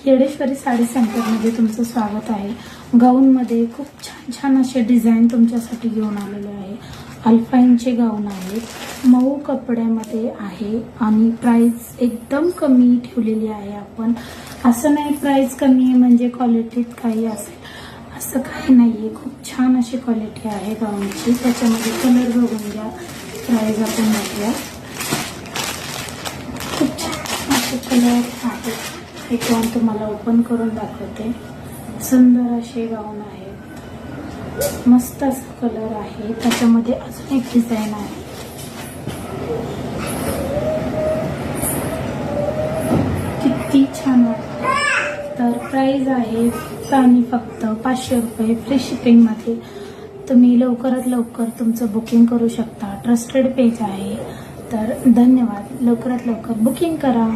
येडेश्वरी साडी सेंटरमध्ये तुमचं स्वागत आहे। गाऊनमध्ये खूप छान छान असे डिझाईन तुमच्यासाठी घेऊन आलेले आहे। अल्पाईनचे गाऊन आहेत, मऊ कपड्यामध्ये आहे आणि प्राइस एकदम कमी ठेवलेली आहे। आपण असं नाही प्राइस कमी आहे म्हणजे क्वालिटीत काही असेल असं काही नाहीये। खूप छान अशी क्वालिटी आहे गाऊनची। त्याच्यामध्ये कलर बघून घ्या, प्राइस आपण बघूया। खूप छान असे कलर आहेत। एक गाऊन तुम्हाला ओपन करून दाखवते। सुंदर असे गाऊन आहेत, मस्त असा कलर आहे। त्याच्यामध्ये अजून एक डिझाईन आहे। किती छान वाटतं। तर प्राइस आहे आणि फक्त 500 रुपये फ्री शिपिंग मध्ये। तुम्ही लवकरात लवकर तुमचं बुकिंग करू शकता। ट्रस्टेड पेज आहे। तर धन्यवाद, लवकरात लवकर बुकिंग करा।